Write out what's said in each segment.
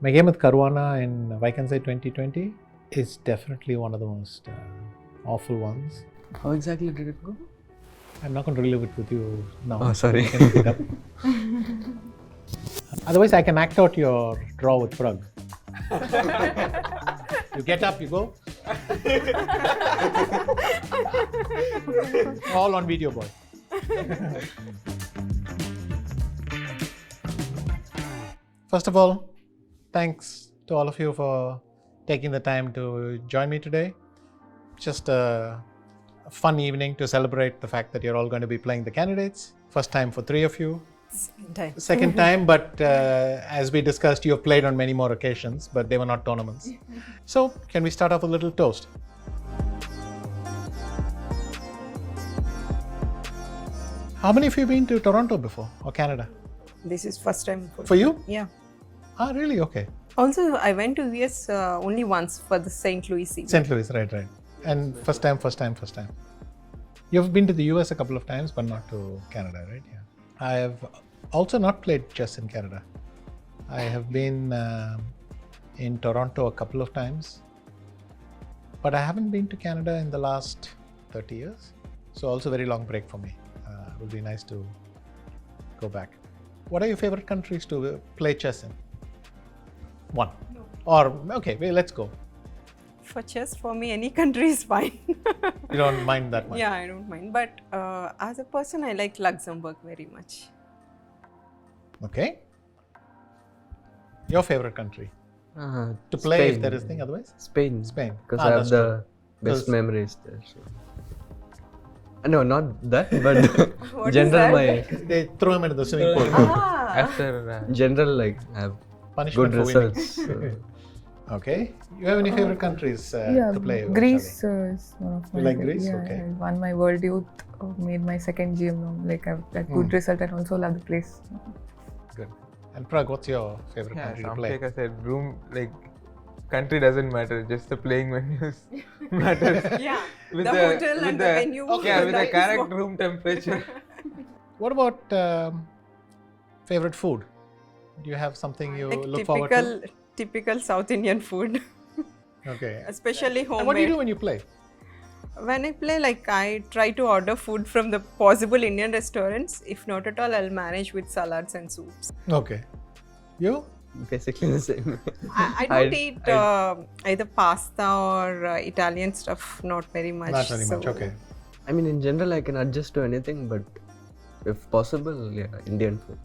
My game with Caruana in Vacancy 2020 is definitely one of the most awful ones. How exactly did it go? I'm not going to relive it with you now. Oh, sorry. You can look it up. Otherwise, I can act out your draw with Pragg. You get up, you go. All on video, boy. First of all, thanks to all of you for taking the time to join me today. Just a fun evening to celebrate the fact that you're all going to be playing the candidates. First time for 3 of you. Second time, but as we discussed, you have played on many more occasions, but they were not tournaments. So, can we start off with a little toast? How many of you have been to Toronto before or Canada? This is first time For you? Yeah. Ah, really? Okay. Also, I went to US only once for the St. Louis season. St. Louis, right. And first time. You've been to the US a couple of times, but not to Canada, right? Yeah. I have also not played chess in Canada. I have been in Toronto a couple of times, but I haven't been to Canada in the last 30 years. So also very long break for me. It would be nice to go back. What are your favorite countries to play chess in? One. No. Or, okay, well, let's go. For chess, for me, any country is fine. You don't mind that much? Yeah, I don't mind. But as a person, I like Luxembourg very much. Okay. Your favorite country? To play Spain. if there is thing otherwise? Spain. Spain. Because I have that's the true. best memories there. So. No, not that, but What general is my They throw him into the swimming pool. After general like I have Punishment good for winning. results. So. Okay. You have any favorite countries to play? Greece is one of my You like favorite. Greece? Yeah, Okay. I won my World Youth, made my second GM now. Like I've got good result and also love the place. Good. And Pragg, what's your favorite country to play? Like I said, room, like country doesn't matter, just the playing venues matters. Yeah, With the hotel and the venue. Yeah, with the that is correct what- room temperature. What about favorite food? Do you have something you Like look forward to? typical South Indian food, Okay. especially homemade. And what do you do when you play? When I play, like I try to order food from the possible Indian restaurants. If not at all, I'll manage with salads and soups. Okay. You? Basically the same. I don't eat either pasta or Italian stuff, not very much. Not very much. so- Okay. I mean, in general, I can adjust to anything, but if possible, yeah, Indian food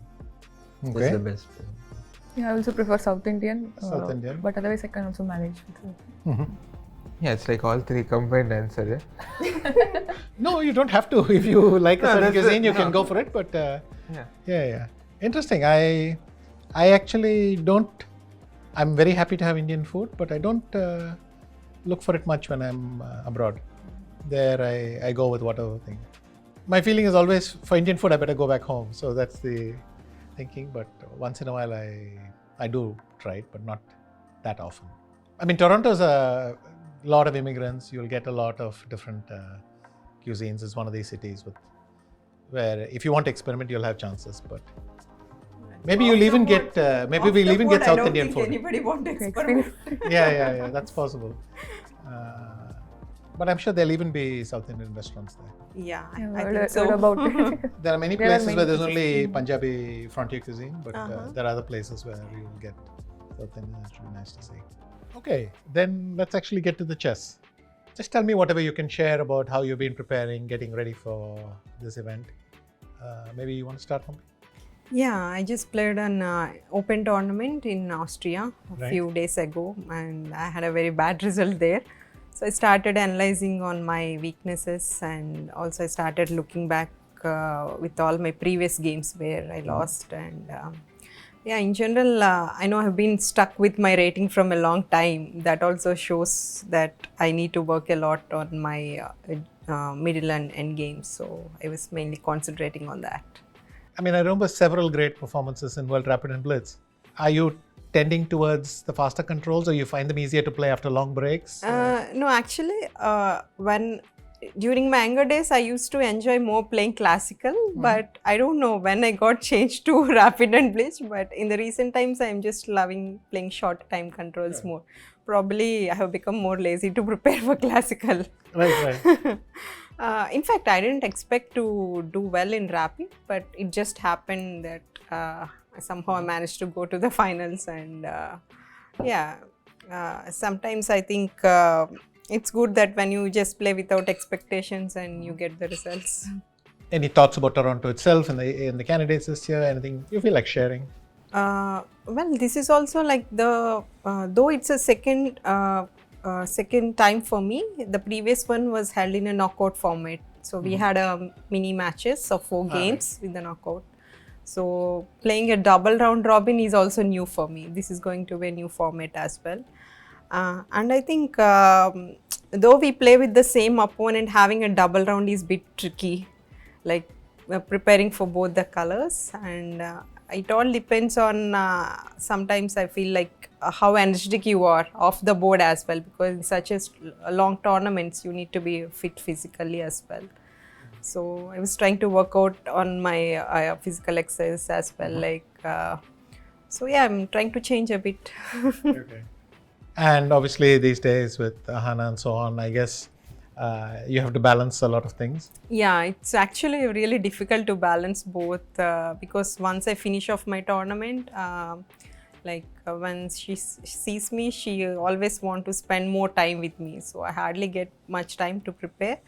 is Okay. the best. Yeah, I also prefer South Indian. South Indian. But otherwise, I can also manage with it. Yeah, it's like all three combined answer. No, you don't have to. If you like a No, certain that's cuisine, it. you can No. go for it. But Yeah. yeah. Interesting. I actually don't. I'm very happy to have Indian food, but I don't look for it much when I'm abroad. There, I go with whatever thing. My feeling is always for Indian food, I better go back home. So that's the thinking. But once in a while, I do try it, but not that often. I mean, Toronto's a lot of immigrants. You'll get a lot of different cuisines. It's one of these cities where if you want to experiment, you'll have chances. But maybe you'll even get we'll even get South Indian food. I don't think anybody wants to experiment. Yeah, that's possible. But I'm sure there'll even be South Indian restaurants there. Yeah, Yeah, I heard think so. about it. There are many There are places many where there's places. only Punjabi frontier cuisine, but Uh-huh. there are other places where you'll get South Indian. It should be nice to see. Okay, then let's actually get to the chess. Just tell me whatever you can share about how you've been preparing, getting ready for this event. Maybe you want to start, Humpy? Yeah, I just played an open tournament in Austria a Right. few days ago, and I had a very bad result there. So I started analyzing on my weaknesses, and also I started looking back with all my previous games where I lost. And yeah, in general, I know I've been stuck with my rating from a long time. That also shows that I need to work a lot on my middle and end games. So I was mainly concentrating on that. I mean, I remember several great performances in World Rapid and Blitz. Are you tending towards the faster controls, or you find them easier to play after long breaks? No, actually, when during my younger days, I used to enjoy more playing classical, but I don't know when I got changed to rapid and bleach. But in the recent times, I'm just loving playing short time controls more. Probably I have become more lazy to prepare for classical. Right. In fact, I didn't expect to do well in rapid, but it just happened that somehow I managed to go to the finals. And sometimes I think it's good that when you just play without expectations and you get the results. Any thoughts about Toronto itself and the candidates this year? Anything you feel like sharing? Well, this is also like the though it's a second time for me. The previous one was held in a knockout format, so we had a mini matches of 4 games with the knockout. So playing a double round robin is also new for me. This is going to be a new format as well. And I think though we play with the same opponent, having a double round is a bit tricky, like preparing for both the colors. And it all depends on, sometimes I feel like how energetic you are off the board as well, because in such a long tournaments, you need to be fit physically as well. So I was trying to work out on my physical exercise as well. So yeah, I'm trying to change a bit. Okay. And obviously these days with Hana and so on, I guess you have to balance a lot of things. Yeah, it's actually really difficult to balance both because once I finish off my tournament, when she sees me, she always want to spend more time with me. So I hardly get much time to prepare.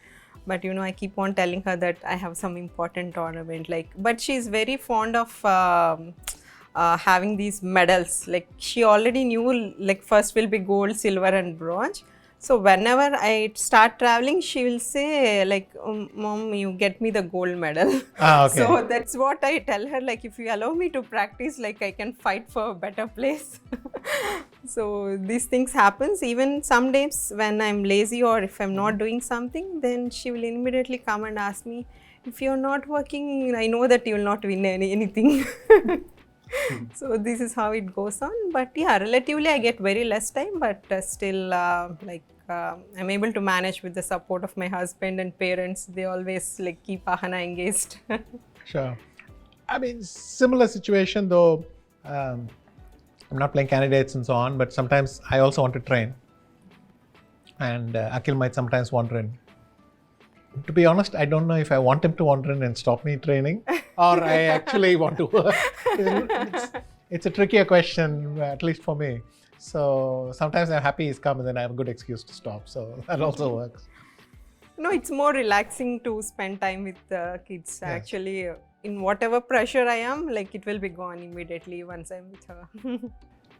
But I keep on telling her that I have some important tournament. But she's very fond of having these medals. Like she already knew first will be gold, silver and bronze. So whenever I start traveling, she will say Mom, you get me the gold medal. Okay. So that's what I tell her, if you allow me to practice, I can fight for a better place. So these things happens. Even some days when I'm lazy or if I'm not doing something, then she will immediately come and ask me, if you're not working, I know that you will not win anything. So this is how it goes on. But yeah, relatively I get very less time, but still I'm able to manage with the support of my husband and parents. They always keep Ahana engaged. Sure. I mean, similar situation though. I'm not playing candidates and so on, but sometimes I also want to train. And Akhil might sometimes wander in. To be honest, I don't know if I want him to wander in and stop me training, or I actually want to work. It's a trickier question, at least for me. So sometimes I'm happy he's come and then I have a good excuse to stop. So that also works. No, it's more relaxing to spend time with the kids. Yes. Actually, in whatever pressure I am, it will be gone immediately once I'm with her.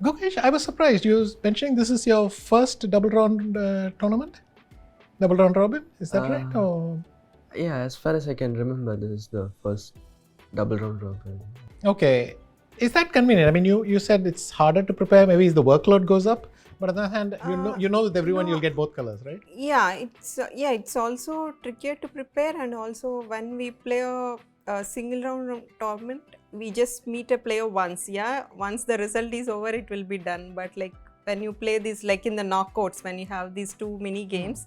Gukesh, I was surprised. You were mentioning this is your first double round tournament? Double round robin? Is that right? Or? Yeah, as far as I can remember, this is the first double round robin. Okay. Is that convenient? I mean, you said it's harder to prepare. Maybe the workload goes up. But on the other hand, you know with everyone you'll get both colors, right? Yeah, it's also trickier to prepare, and also when we play a single round tournament, we just meet a player once. Yeah, once the result is over, it will be done. But when you play this, in the knockouts, when you have these 2 mini games,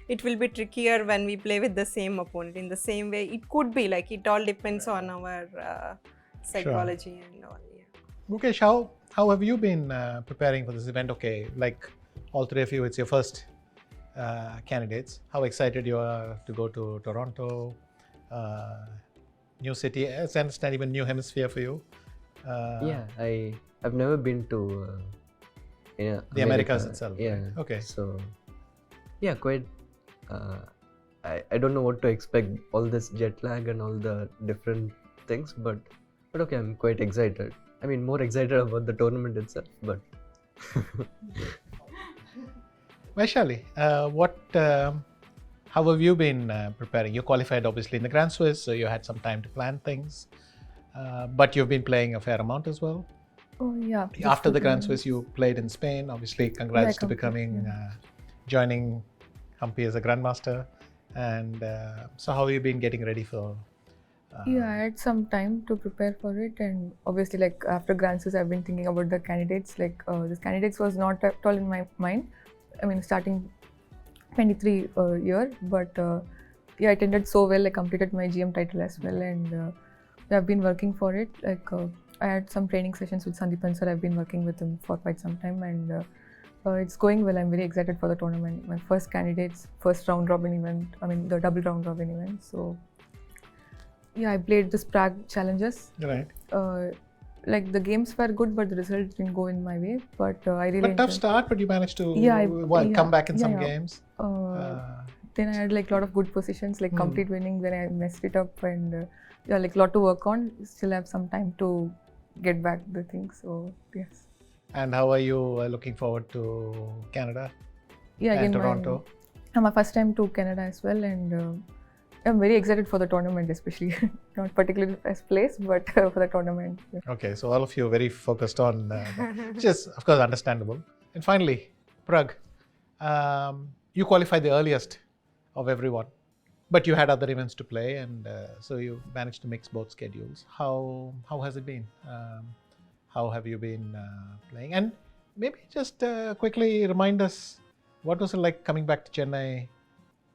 it will be trickier when we play with the same opponent. In the same way, it could be it all depends on our psychology. Sure. And all. Yeah. Gukesh, how have you been preparing for this event? Okay, like all three of you, it's your first candidates. How excited you are to go to Toronto, new city, as I understand, even new hemisphere for you. Yeah, I've never been to the Americas itself. Yeah. Right? Okay. So yeah, quite. I don't know what to expect. All this jet lag and all the different things, but okay, I'm quite excited. I mean, more excited about the tournament itself, but. Vaishali, how have you been preparing? You qualified obviously in the Grand Swiss, so you had some time to plan things, but you've been playing a fair amount as well. Oh yeah. After the Grand Swiss, you played in Spain. Obviously, congrats to becoming, joining Humpy as a Grandmaster. And so how have you been getting ready for? Yeah, I had some time to prepare for it, and obviously after Grand Swiss, I've been thinking about the candidates. This candidates was not at all in my mind. I mean, starting 23 year, but yeah, it ended so well. I completed my GM title as well, and I've been working for it. Like I had some training sessions with Sandeep sir. I've been working with him for quite some time, and it's going well. I'm very excited for the tournament. My first candidates, first round robin event. I mean the double round robin event. So yeah, I played this Pragg challenges. Right. Like the games were good, but the results didn't go in my way. But I really But tough enjoyed- start, but you managed to Yeah, come back in yeah, some yeah. games. Then I had like a lot of good positions, like complete winning. Then I messed it up, and yeah, like a lot to work on. Still have some time to get back the things. So yes. And how are you looking forward to Canada Yeah, and again, Toronto? my first time to Canada as well, and I'm very excited for the tournament, especially not particularly as place, but for the tournament. Yeah. Okay, so all of you are very focused on, which is of course understandable. And finally, Pragg, you qualified the earliest of everyone, but you had other events to play, and so you managed to mix both schedules. How has it been? How have you been playing? And maybe just quickly remind us, what was it like coming back to Chennai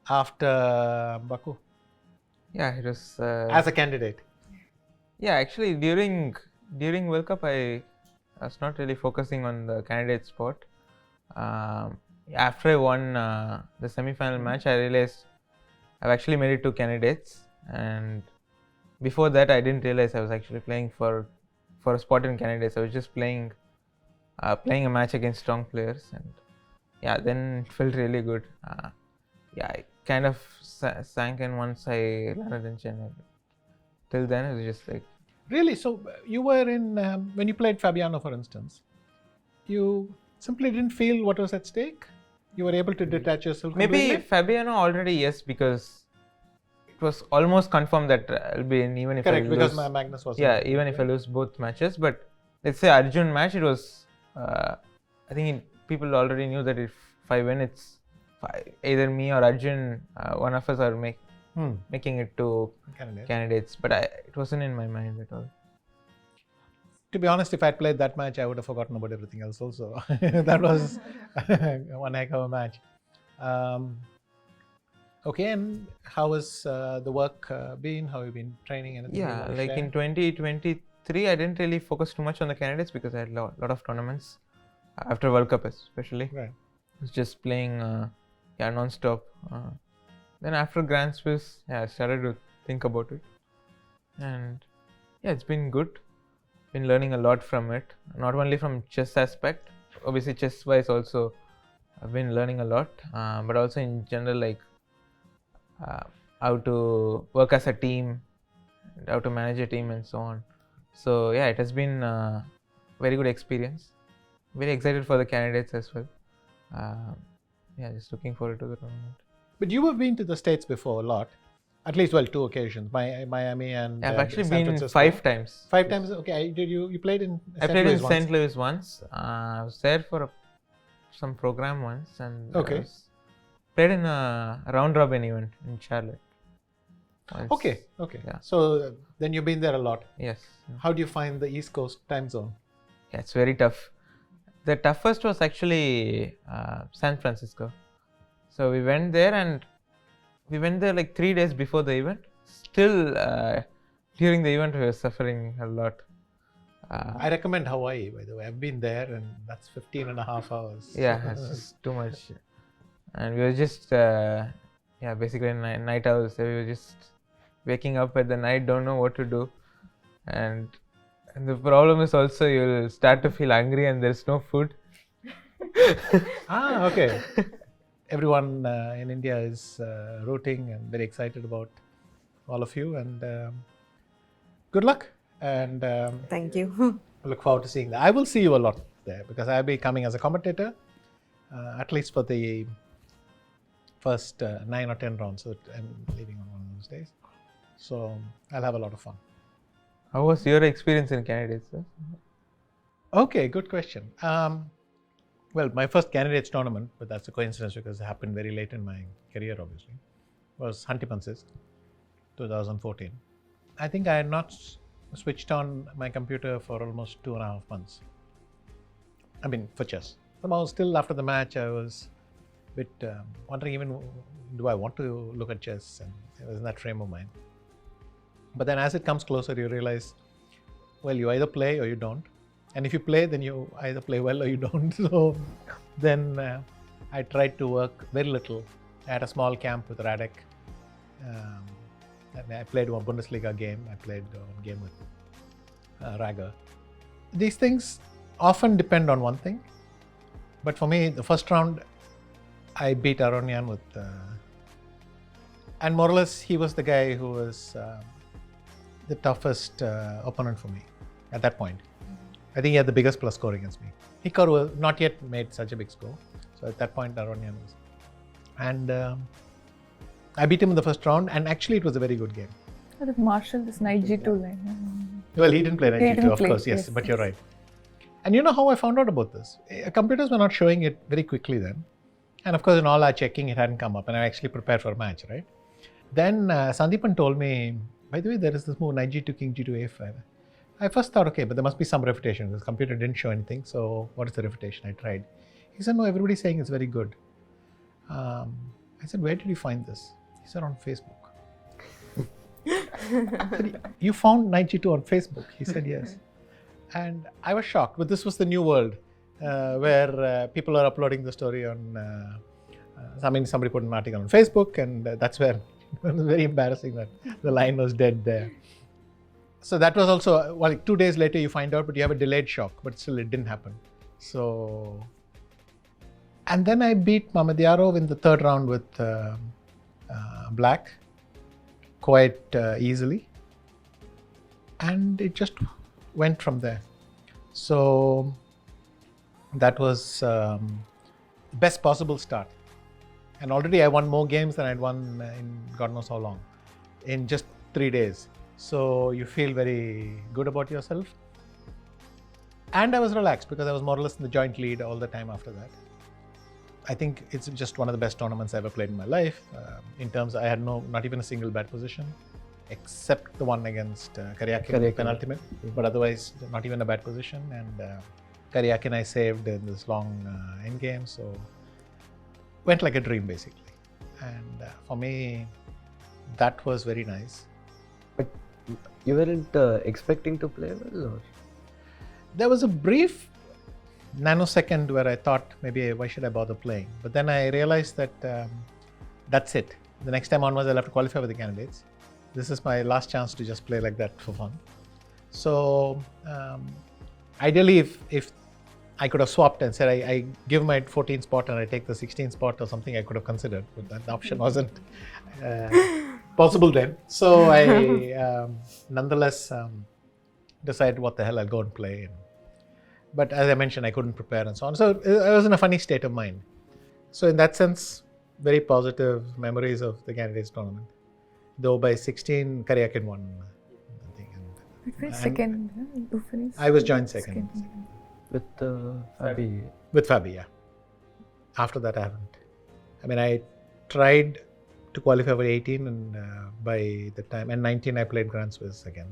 after Baku Yeah, it was. as a candidate? Yeah, actually, during World Cup, I was not really focusing on the candidate spot. After I won the semi-final match, I realized I've actually made it to candidates, and before that, I didn't realize I was actually playing for a spot in candidates. I was just playing a match against strong players, and yeah, then it felt really good. Yeah, I kind of sank in once I landed in Chennai. Till then, it was just like. Really? So you were in, when you played Fabiano, for instance, you simply didn't feel what was at stake? You were able to detach yourself Maybe completely? Fabiano already, yes, because it was almost confirmed that I'll be in, even if Correct, I because lose. Magnus was. Yeah, even if I lose both matches. But let's say Arjun match, it was. I think people already knew that if I win, it's either me or Arjun. One of us are making it to candidates. But it wasn't in my mind at all. To be honest, if I'd played that match, I would have forgotten about everything else also. That was one heck of a match. Okay, and how has the work been? How have you been training? Anything you Yeah, want to like share? in 2023, I didn't really focus too much on the candidates because I had a lot of tournaments after World Cup, especially. Right. I was just playing, non-stop. Then after Grand Swiss, I started to think about it, and yeah, it's been good. Been learning a lot from it, not only from chess aspect. Obviously, chess-wise also, I've been learning a lot, but also in general, like how to work as a team, how to manage a team, and so on. So yeah, it has been a very good experience. Very excited for the candidates as well. Yeah, just looking forward to the tournament. But you have been to the States before a lot. At least, well, 2 occasions, Miami and I've actually San been Francisco. 5 times. 5 times? Okay. Did you played in I St. played Louis in once? St. Louis once. I was there for some program once, and Okay. played in a round robin event in Charlotte. Once. Okay. Yeah. So then you've been there a lot. Yes. How do you find the East Coast time zone? Yeah, it's very tough. The toughest was actually San Francisco. So we went there, and we went there like 3 days before the event. Still, during the event, we were suffering a lot. I recommend Hawaii, by the way. I've been there, and that's 15 and a half hours. Yeah, it's just too much. And we were just, basically night owls. So we were just waking up at the night, don't know what to do. And the problem is also you'll start to feel hungry and there's no food. Okay. Everyone in India is rooting and very excited about all of you. And good luck. And Thank you. I look forward to seeing that. I will see you a lot there because I'll be coming as a commentator, at least for the first 9 or 10 rounds. So I'm leaving on one of those days. So I'll have a lot of fun. How was your experience in candidates, sir? Okay, good question. Well, my first candidates tournament, but that's a coincidence because it happened very late in my career, obviously, was Humpy 2014. I think I had not switched on my computer for almost 2.5 months. I mean, for chess. Somehow, still after the match, I was bit wondering even, do I want to look at chess? And I was in that frame of mind. But then as it comes closer, you realize, well, you either play or you don't. And if you play, then you either play well or you don't. So then I tried to work very little. I had a small camp with Radek. And I played one Bundesliga game. I played one game with Raga. These things often depend on one thing. But for me, the first round, I beat Aronian with... and more or less, he was the guy who was the toughest opponent for me at that point. I think he had the biggest plus score against me. Hikaru was not yet made such a big score. So at that point, Aronian was... And I beat him in the first round, and actually it was a very good game. That Marshall, this knight g2 line. Well, he didn't play knight g2, of course, yes, yes, but you're right. And you know how I found out about this? Computers were not showing it very quickly then. And of course, in all our checking, it hadn't come up, and I actually prepared for a match, right? Then Sandeepan told me, by the way, there is this move, knight g2, king g2, a5. I first thought, okay, but there must be some refutation. This computer didn't show anything, so what is the refutation? I tried. He said, no, everybody's saying it's very good. I said, where did you find this? He said, on Facebook. I said, you found knight g2 on Facebook? He said, yes. And I was shocked, but this was the new world where people are uploading the story on, somebody put an article on Facebook, and that's where it was very embarrassing that the line was dead there. So that was also, well, 2 days later you find out, but you have a delayed shock, but still it didn't happen. So, and then I beat Mamedyarov in the third round with Black quite easily. And it just went from there. So that was the best possible start. And already I won more games than I'd won in God knows how long, in just 3 days. So you feel very good about yourself. And I was relaxed because I was more or less in the joint lead all the time after that. I think it's just one of the best tournaments I ever played in my life. In terms, I had not even a single bad position, except the one against Karyakin penultimate, but otherwise not even a bad position. And Karyakin I saved in this long end game, so went like a dream basically. And for me, that was very nice. But you weren't expecting to play well, or? There was a brief nanosecond where I thought maybe why should I bother playing, but then I realized that that's it. The next time onwards I'll have to qualify with the candidates. This is my last chance to just play like that for fun. So ideally if I could have swapped and said I give my 14th spot and I take the 16th spot or something, I could have considered, but that option wasn't possible then. So I nonetheless decided what the hell, I'll go and play. But as I mentioned, I couldn't prepare and so on. So I was in a funny state of mind. So in that sense, very positive memories of the candidates tournament. Though by 16, Karyakin won, I think. It was second. You finished. I was joined second. With Fabi. With Fabi, yeah. After that, I haven't. I mean, I tried to qualify for 18, and by the time, and 19, I played Grand Swiss again.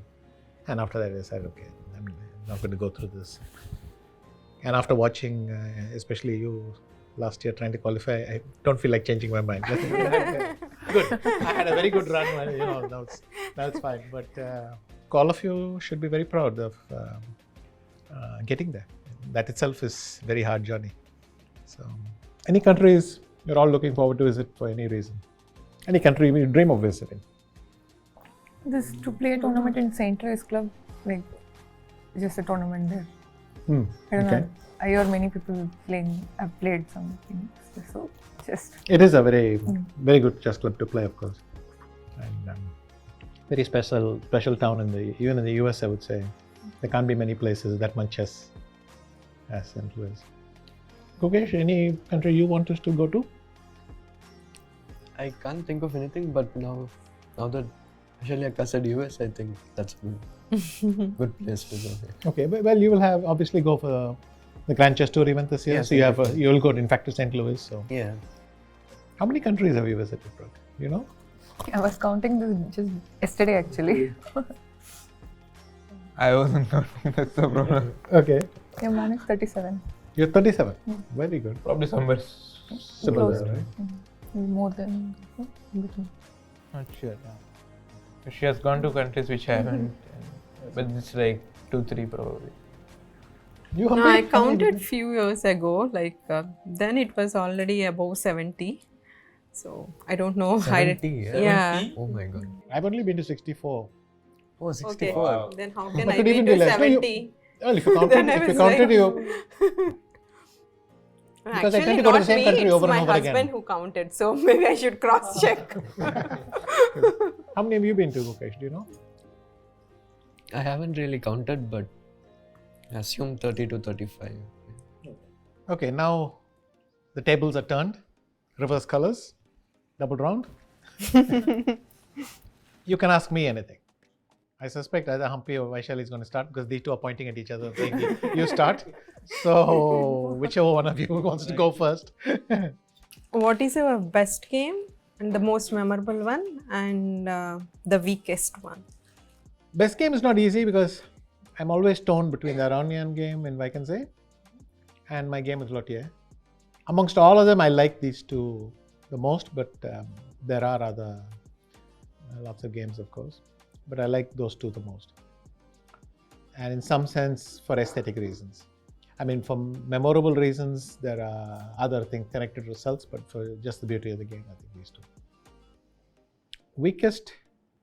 And after that, I decided, okay, I'm not going to go through this. And after watching, especially you last year trying to qualify, I don't feel like changing my mind. Good. I had a very good run. Now it's fine. But all of you should be very proud of getting there. That itself is a very hard journey. So, any countries you're all looking forward to visit for any reason? Any country you dream of visiting? This to play a tournament in St. Louis Club, like just a tournament there. I don't know. I hear many people playing. I've played some things, so just. It is a very good chess club to play, of course, and very special town even in the US. I would say there can't be many places that much chess as St. Louis. Gukesh, any country you want us to go to? I can't think of anything, but now that Vaishali said US, I think that's good place to go. Okay, well, you will have obviously go for the Grand Chess Tour event this year, so you will go in fact to St. Louis. So yeah. How many countries have you visited, Pragg? You know? I was counting this just yesterday actually. I wasn't counting, that's the problem. Okay. Yeah, mine is 37. You're 37? Very good. Probably somewhere Similar, Close. right? Maybe more than in between. Not sure. She has gone to countries which I haven't, but it's like 2-3 probably. You No, Humpy? I How many counted did you- few years ago. Like then it was already above 70. So I don't know. 70, Yeah. Oh my god. I've only been to 64. Oh, Okay. 64. Then how can But I could be even to be less. No, you- 70? Well, if you counted, Then I if you was counted, like- you Because I Actually, tend to go to the not same me, country it's over and my over again. husband who counted. So maybe I should cross check. How many have you been to, Gukesh? Do you know? I haven't really counted, but I assume 30 to 35. Okay, now the tables are turned, reverse colors, double round. You can ask me anything. I suspect either Humpy or Vaishali is going to start because these two are pointing at each other saying, you start. So, whichever one of you wants to go first. What is your best game and the most memorable one and the weakest one? Best game is not easy because I'm always torn between the Iranian game in Vacancy and my game with Lothier. Amongst all of them, I like these two the most, but there are other lots of games, of course. But I like those two the most. And in some sense, for aesthetic reasons. I mean, for memorable reasons, there are other things connected to results, but for just the beauty of the game, I think these two. Weakest,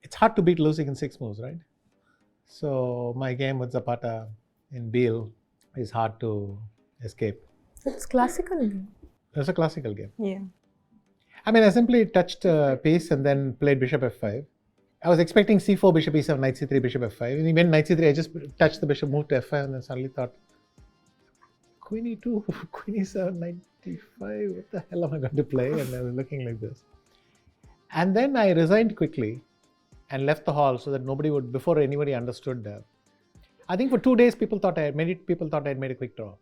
it's hard to beat losing in 6 moves, right? So my game with Zapata in Beal is hard to escape. It's classical game. It's a classical game. Yeah. I mean, I simply touched a piece and then played bishop f5. I was expecting c4, bishop e7, knight c3, bishop f5. And when knight c3, I just touched the bishop, moved to f5, and then suddenly thought, queen e2, queen e7, knight d5, what the hell am I going to play? And I was looking like this. And then I resigned quickly and left the hall so that nobody would, before anybody understood. I think for 2 days, many people thought I had made a quick draw.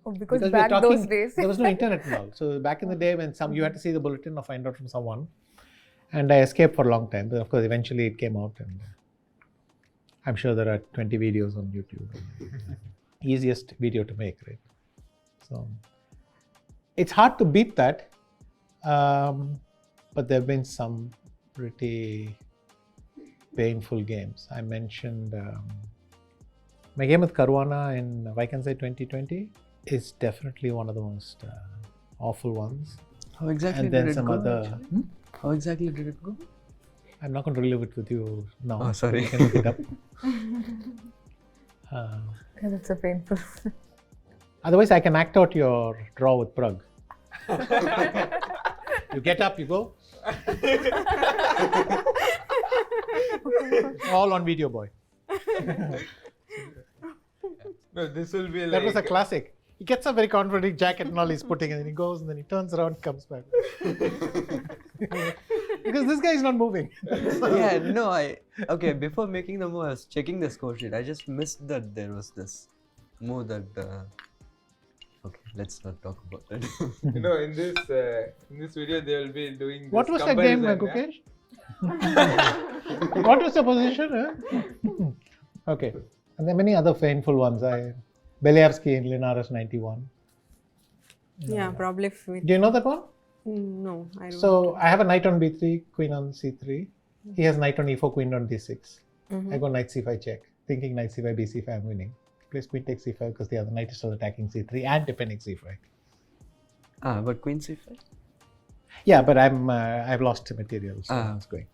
Oh, because we were back talking- those days. There was no internet and all. So back in the day when you had to see the bulletin or find out from someone. And I escaped for a long time. But of course, eventually it came out. And I'm sure there are 20 videos on YouTube. Easiest video to make, right? So it's hard to beat that. But there have been some pretty painful games. I mentioned my game with Caruana in Vacancy 2020 is definitely one of the most awful ones. How exactly And then did it some go? other. actually? How exactly did it go? I'm not going to relive it with you now. Oh, sorry. You can look it up. Yeah, that's a painful. Otherwise, I can act out your draw with Pragg. You get up, you go. All on video, boy. No, this will be like. That was a classic. He gets a very confident jacket and all he's putting, and then he goes, and then he turns around, comes back. Because this guy is not moving. Yeah, no, okay, before making the move, I was checking the score sheet. I just missed that there was this move that. Okay, let's not talk about it. You know, in this video, they will be doing. This What was that game, comparison, Gukesh? What was the position? Okay. And there are many other painful ones. Belyavsky in Linares 91. Yeah, probably. Do you know that one? No, I don't. So I have a knight on b3, queen on c3. He has knight on e4, queen on d6. I go knight c5 check, thinking knight c5, b c5, I'm winning. He plays queen takes c5 because the other knight is still attacking c3 and defending c5. But queen c5? Yeah, but I've lost material, so that's great.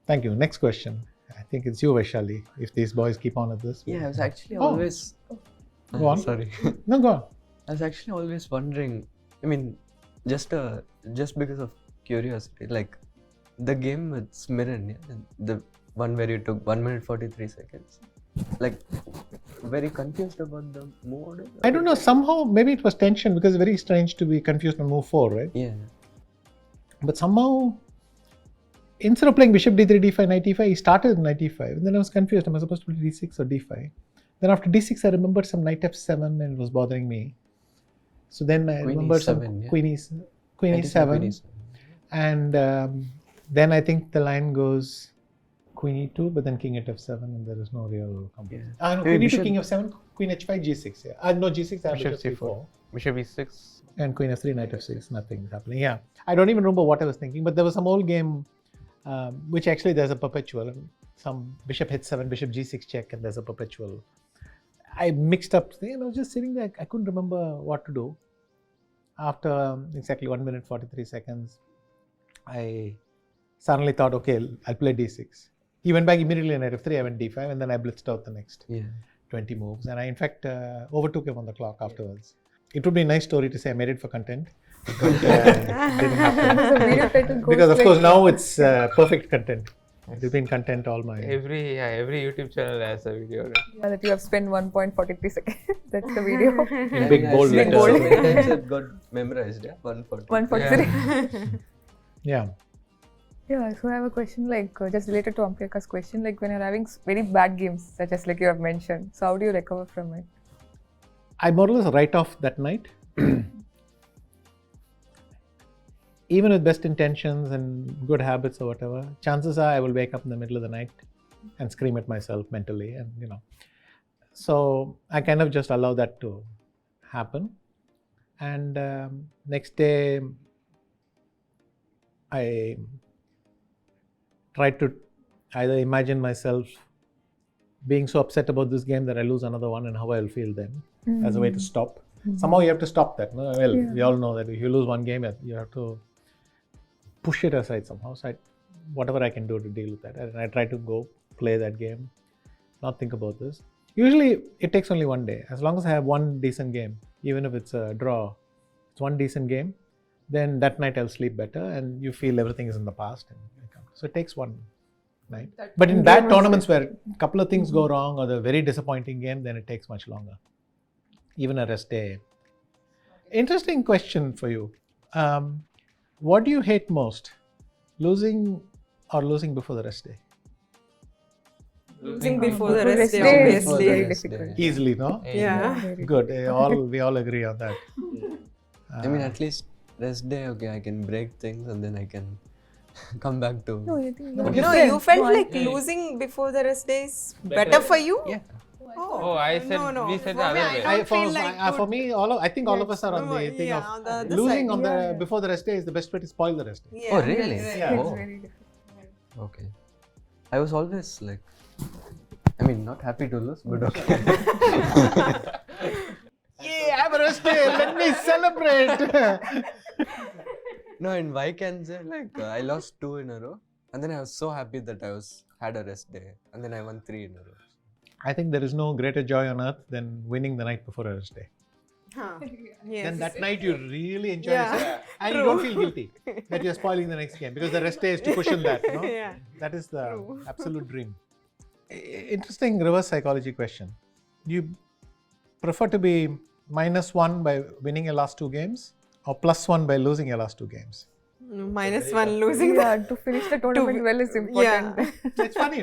Thank you. Next question. I think it's you, Vaishali, if these boys keep on at this. Yeah, I was actually always. Go on. Sorry. No, go on. I was actually always wondering. I mean, just because of curiosity, like the game with Smirren, yeah, the one where you took 1 minute 43 seconds. Like, very confused about the move order. I don't know, somehow maybe it was tension because it's very strange to be confused on move 4, right? Yeah. But somehow, instead of playing bishop d3, d5, knight e5, he started with knight e5. And then I was confused, am I supposed to play d6 or d5? Then after d6, I remembered some knight f7 and it was bothering me. So then I Queen remembered E7, some yeah. queen e7. And then I think the line goes Queen e2, but then king at f7, and there is no real competition. Yeah. No, Maybe queen e2, bishop- king f7, queen h5, g6. Yeah. No, g6, I have Bishop bishop c4. c4. Bishop e6. And queen f3, knight f6, nothing happening. Yeah, I don't even remember what I was thinking, but there was some old game, which actually there's a perpetual, and some bishop h7, bishop g6 check, and there's a perpetual. I mixed up, I was just sitting there, I couldn't remember what to do. After exactly 1 minute 43 seconds, I suddenly thought, okay, I'll play d6. He went back immediately, knight f3, I went d5, and then I blitzed out the next 20 moves, and I in fact overtook him on the clock afterwards. It would be a nice story to say I made it for content, but it didn't happen. So video title goes Because of like- course now it's perfect content. It's been content all my... Every YouTube channel has a video. Right? Yeah, that you have spent 1.43 seconds. That's the video. In big bold I've seen letters. so many times it got memorized. Yeah, 140. 143. Yeah. Yeah, so I have a question just related to Ampyaka's question. Like when you're having very bad games, such as like you have mentioned, so how do you recover from it? I more or less write off that night. Even with best intentions and good habits or whatever, chances are I will wake up in the middle of the night and scream at myself mentally, and So I kind of just allow that to happen. And next day, I try to either imagine myself being so upset about this game that I lose another one and how I'll feel then, as a way to stop. Somehow you have to stop that. No? Well, we all know that if you lose one game, you have to push it aside somehow. So whatever I can do to deal with that. And I try to go play that game, not think about this. Usually it takes only one day. As long as I have one decent game, even if it's a draw, it's one decent game, then that night I'll sleep better and you feel everything is in the past. So it takes one night. But in bad tournaments where a couple of things go wrong or the very disappointing game, then it takes much longer. Even a rest day. Interesting question for you. What do you hate most? Losing or losing before the rest day? Losing before the Before rest the day, rest day is obviously. very Rest day. difficult. Easily, no? Yeah. Very Good. We all agree on that. I mean, at least rest day, okay, I can break things and then I can come back to. No, I think No, no, No, different. you felt No, I- like losing before the rest day is better for you? Yeah. Oh, I said no. we said For the me, other I way. don't feel like For me, I think all of us are on the thing yeah, of on the other losing side. on the before the rest day is the best way to spoil the rest day. Yeah. Oh, really? Yeah. It's Oh. very difficult. Okay. I was always like, I mean, not happy to lose, but okay. Yeah, have a rest day. Let me celebrate. No, in Vikings, I lost 2 in a row, and then I was so happy that I had a rest day, and then I won 3 in a row. I think there is no greater joy on earth than winning the night before a rest day. Huh. Yes. Then that night you really enjoy Yeah. yourself and you don't feel guilty that you're spoiling the next game because the rest day is to cushion that. No? Yeah. That is the True. absolute dream. Interesting reverse psychology question. Do you prefer to be -1 by winning your last 2 games or +1 by losing your last 2 games? -1 losing Yeah, to finish the tournament well is important. Yeah. It's funny,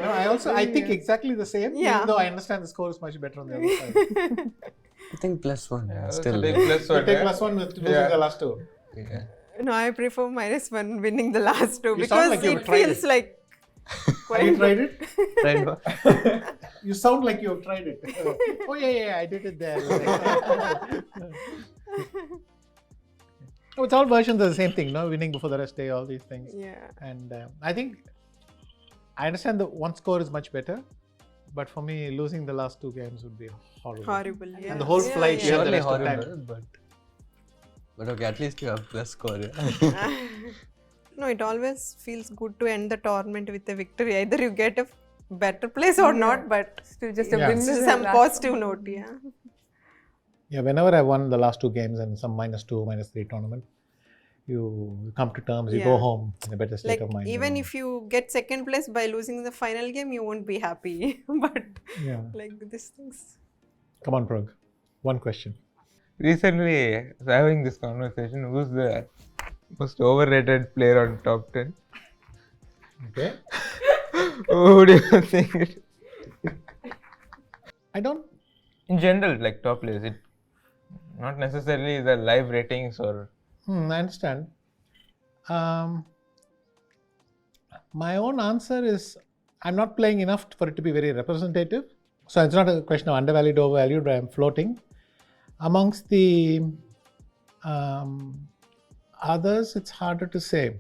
I think exactly the same, Yeah. even though I understand the score is much better on the other side. I think +1, Yeah, still. take plus So one. take yeah. +1 with losing the last 2. Yeah. No, I prefer -1 winning the last 2 You sound because like you've it tried feels it. like Have you tried it? Right, but You sound like you've tried it. Oh yeah, I did it there. Oh, it's all versions of the same thing, no? Winning before the rest day, all these things. Yeah. And I think I understand that one score is much better, but for me, losing the last 2 games would be horrible. Horrible. Yeah. And the whole flight Yeah. the surely rest of the horrible, but okay, at least you have plus score. Yeah. No, it always feels good to end the tournament with a victory. Either you get a better place or not, but Still just a Yeah. win. this is is the some last positive one. note. Yeah. Yeah, whenever I won the last 2 games and some -2, -3 tournament, you come to terms, you go Yeah. home in a better state Like of mind. even if you get second place by losing the final game, you won't be happy. But Yeah. like these things. Come on, Pragg. One question. Recently, I was having this conversation. Who's the most overrated player on top 10? Okay. Who do you think? I don't. In general, like top players, it not necessarily the live ratings or. I understand. My own answer is I'm not playing enough for it to be very representative. So it's not a question of undervalued, overvalued, but I'm floating. Amongst the others, it's harder to say.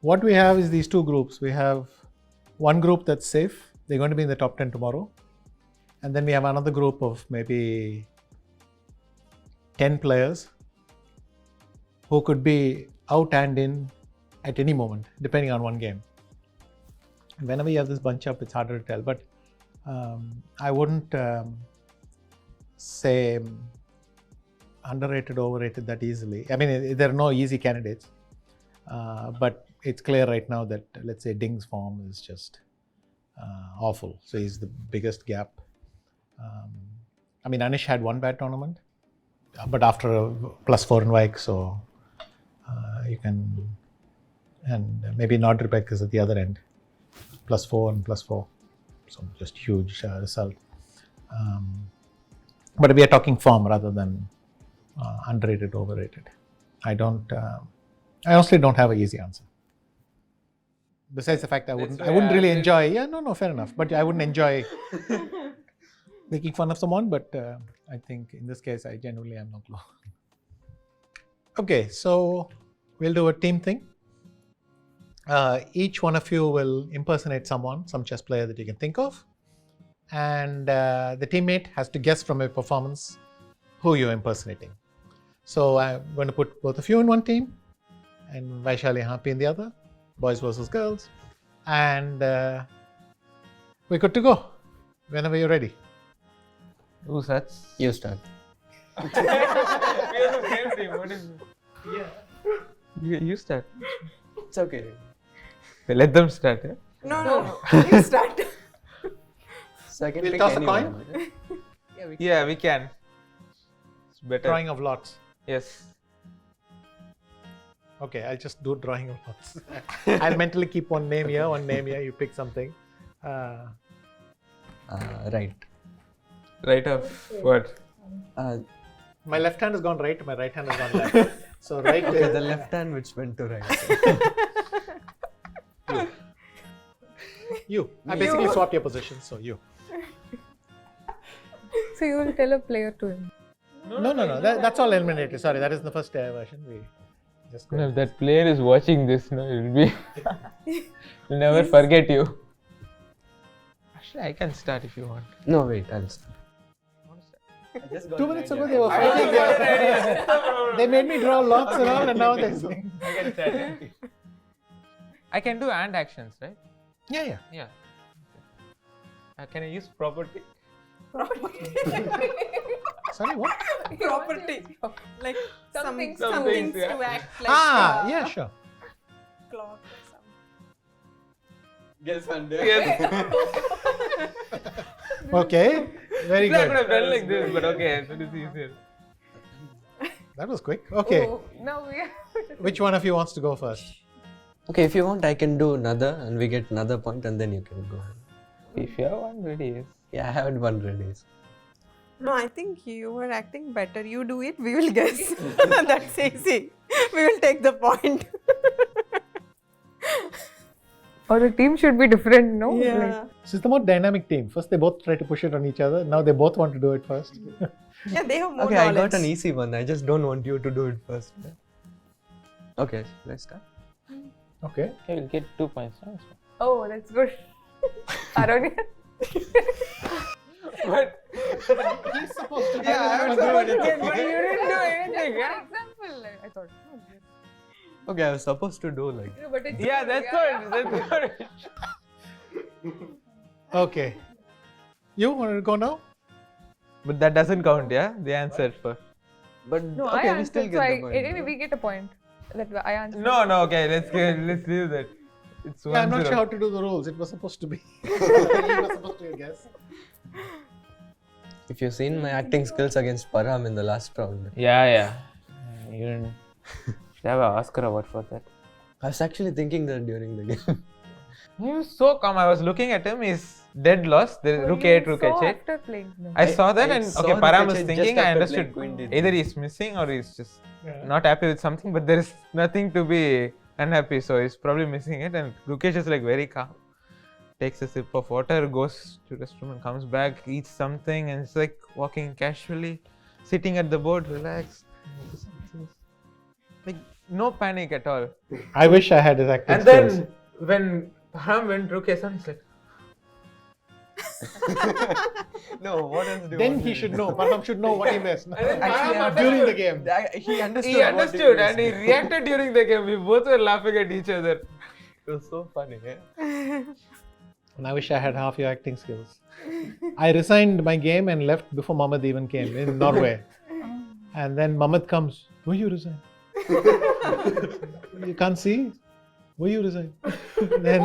What we have is these two groups. We have one group that's safe. They're going to be in the top 10 tomorrow. And then we have another group of maybe 10 players who could be out and in at any moment, depending on one game. Whenever you have this bunch up, it's harder to tell. But I wouldn't say underrated, overrated that easily. I mean, there are no easy candidates. But it's clear right now that, let's say, Ding's form is just awful. So he's the biggest gap. I mean, Anish had one bad tournament, but after a +4 in Vike, so you can, and maybe Nordrbeck is at the other end, +4 and +4. So just huge result. But we are talking form rather than underrated, overrated. I honestly don't have an easy answer. Besides the fact I wouldn't really enjoy. Yeah, no, fair enough. But I wouldn't enjoy making fun of someone. But I think in this case, I genuinely am not low. Okay, so we'll do a team thing. Each one of you will impersonate someone, some chess player that you can think of. And the teammate has to guess from a performance who you're impersonating. So I'm going to put both of you in one team and Vaishali and Humpy in the other, boys versus girls. And we're good to go whenever you're ready. Who starts? You start. We are the same team. What is it? Yeah. You start. It's okay. Let them start. Yeah? No. You start. Second We'll pick toss a anyone. coin. Yeah, we can. It's better. Drawing of lots. Yes. Okay, I'll just do drawing of lots. I'll mentally keep one name here, you pick something. Right. Right of what? My left hand has gone right, my right hand has gone left. So right Okay, there. the left hand which went to right. You. I basically swapped your positions, so you. So you will tell a player to him. No. That's all eliminated. Sorry, that is the first version. We just go. If that player is watching this, no, it will be. He'll never forget you. Actually, I can start if you want. No, wait, I'll start. 2 minutes ago they were fighting. They made me draw lots around and now they're saying. I can do and actions, right? Yeah. Yeah. Can I use property? Sorry, what? Property. Like some Things, things yeah. to act like Yeah, sure. clock or something. Guess under. Yes. Okay, very I could have good. done like this, but okay, it is easier. That was quick. Okay, Oh, now we are. which one of you wants to go first? Okay, if you want, I can do another and we get another point and then you can go ahead. If you have one ready, yes. Yeah, I haven't one ready. No, I think you were acting better. You do it, we will guess. That's easy. We will take the point. Or the team should be different, no? Yeah. So it's the more dynamic team. First they both try to push it on each other. Now they both want to do it first. Yeah, they have more Okay, I knowledge. got an easy one. I just don't want you to do it first. Okay, let's start. Okay. Okay, we'll get 2 points. Nice. Oh, that's good. Aronian. But He's supposed to yeah, I was supposed to get, but you didn't do anything. For Yeah, example, I thought. oh, yes. Okay, I was supposed to do like. No, but it's yeah, that's good. That's good. Okay. You want to go now? But that doesn't count, yeah? The answer for. But No, okay, I we still answered, get so the point. anyway, we get a point. That I answered. No, okay, let's leave that. It's 1-0. Yeah, I'm not sure how to do the rules. It was supposed to be. You were supposed to guess. If you've seen my acting skills against Param in the last round, Yeah. You didn't. Should have an Oscar award for that. I was actually thinking that during the game. He was so calm. I was looking at him. He's dead lost. There is So Rook you A8, Rook saw H8. after playing them. I saw that I and saw okay, Rook Param was H8 thinking. just I after understood. playing Queen D3. Either he's missing or he's just not happy with something. But there is nothing to be unhappy. So he's probably missing it. And Gukesh is like very calm. takes a sip of water, goes to the restroom and comes back, eats something, and it's like walking casually, sitting at the board, relaxed. Like no panic at all. I wish I had his acting And skills. then when Param went Rook A7, he's like, No, what else do you Then want he me to should do? know. Param should know what he missed. Actually, During the game. He understood. he what understood he and he reacted during the game. We both were laughing at each other. It was so funny. Yeah? And I wish I had half your acting skills. I resigned my game and left before Mohammed even came in Norway. And then Mohammed comes, will you resign? You can't see? Will you resign? Then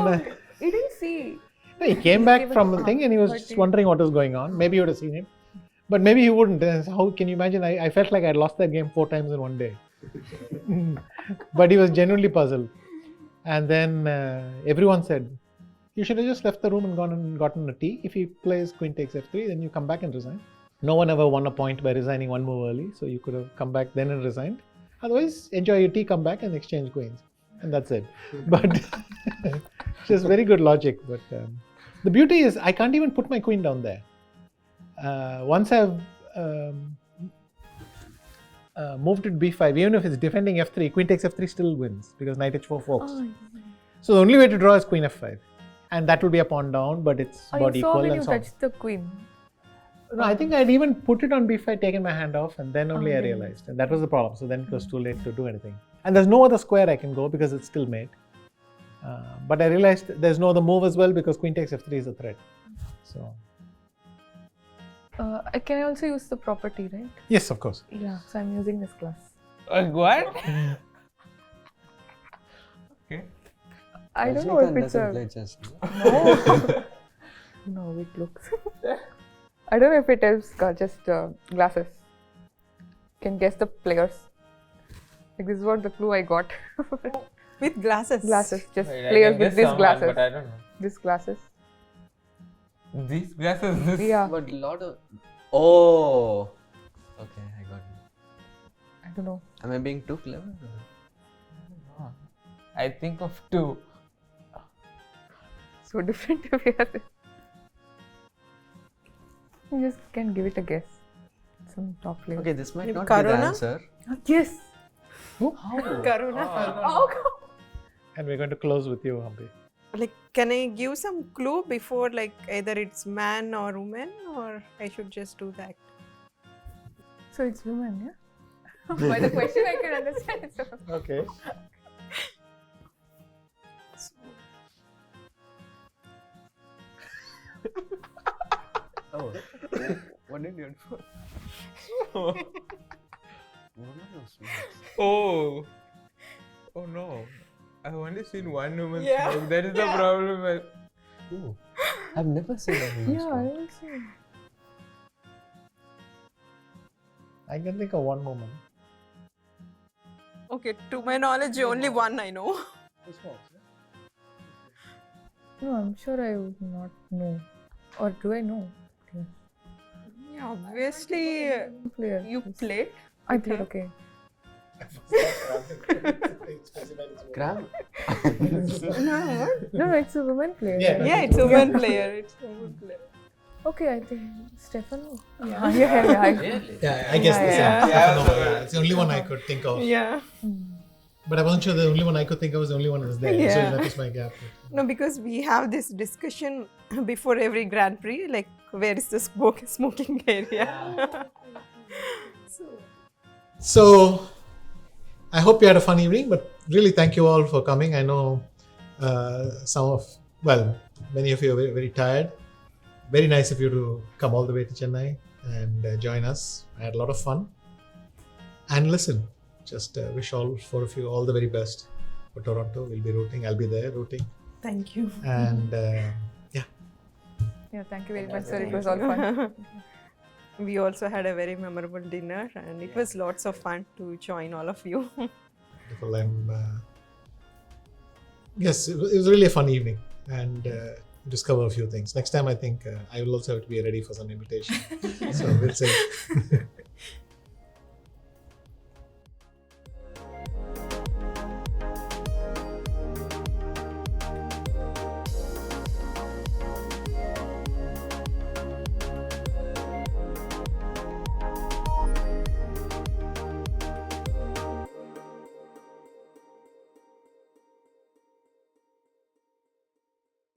He didn't see. he came back from the thing and he was just wondering what was going on. Maybe you would have seen him. But maybe he wouldn't. How can you imagine? I felt like I had lost that game 4 times in one day. But he was genuinely puzzled. And then everyone said, you should have just left the room and gone and gotten a tea. If he plays queen takes f3, then you come back and resign. No one ever won a point by resigning one move early. So you could have come back then and resigned. Otherwise, enjoy your tea, come back and exchange queens. And that's it. But just very good logic. But the beauty is I can't even put my queen down there. Once I've moved it b5, even if it's defending f3, queen takes f3 still wins because knight h4 forks. So the only way to draw is queen f5. And that will be a pawn down, but it's about You saw equal when and you so on. touched the queen. No, I think I'd even put it on b5, taken my hand off, and then only I realized. And that was the problem. So then it was too late to do anything. And there's no other square I can go because it's still made. But I realized there's no other move as well because queen takes f3 is a threat. So Can I also use the property, right? yes, of course. Yeah, so I'm using this class. What? Okay. I don't know if it's doesn't a... play chess. No. No, it looks... I don't know if it helps, just glasses. Can guess the players. Like this is what the clue I got. With glasses. Glasses, just Wait, I players can with guess these someone, glasses. But I don't know. These glasses. These glasses, this. Yeah, But lot of. Oh. Okay, I got it. I don't know. Am I being too clever? Oh. I think of 2. So different to be honest. You just can give it a guess. Some top players. Okay, this might Maybe not be the Karuna? answer. Yes. Karuna. Oh, And we're going to close with you, Humpy. Like, can I give some clue before, like, either it's man or woman, or I should just do that? so it's women, yeah? By the question I can understand it's a woman. Okay. Oh. What did you do? Woman or smart? Oh. Oh no. I've only seen one woman Yeah. smoke. That is the problem. Ooh. I've never seen a woman Yeah, I smoke. also. I can think of one woman. Okay, to my knowledge, only one I know. No, I'm sure I would not know. Or do I know? Yeah. Yeah, obviously, Player. you played. I played, okay. Cram? No. No, it's a woman player. Yeah. Yeah, it's a woman player. It's a woman player. Okay, I think Stefano. Yeah. Yeah. Yeah, I guess the Yeah. same. It's the only one I could think of. Yeah. But I wasn't sure the only one I could think of was the only one that was there. So Yeah. that was my gap. No, because we have this discussion before every Grand Prix, like, where is the smoking area? So I hope you had a fun evening, but really thank you all for coming. I know many of you are very, very tired. Very nice of you to come all the way to Chennai and join us. I had a lot of fun. And listen, just wish all 4 of you all the very best for Toronto. We'll be rooting. I'll be there rooting. Thank you. And Yeah, thank you very much, sir. It was all fun. We also had a very memorable dinner, and it was lots of fun to join all of you. Wonderful. Yes, it was really a fun evening and discover a few things. Next time, I think I will also have to be ready for some invitation. So we'll see.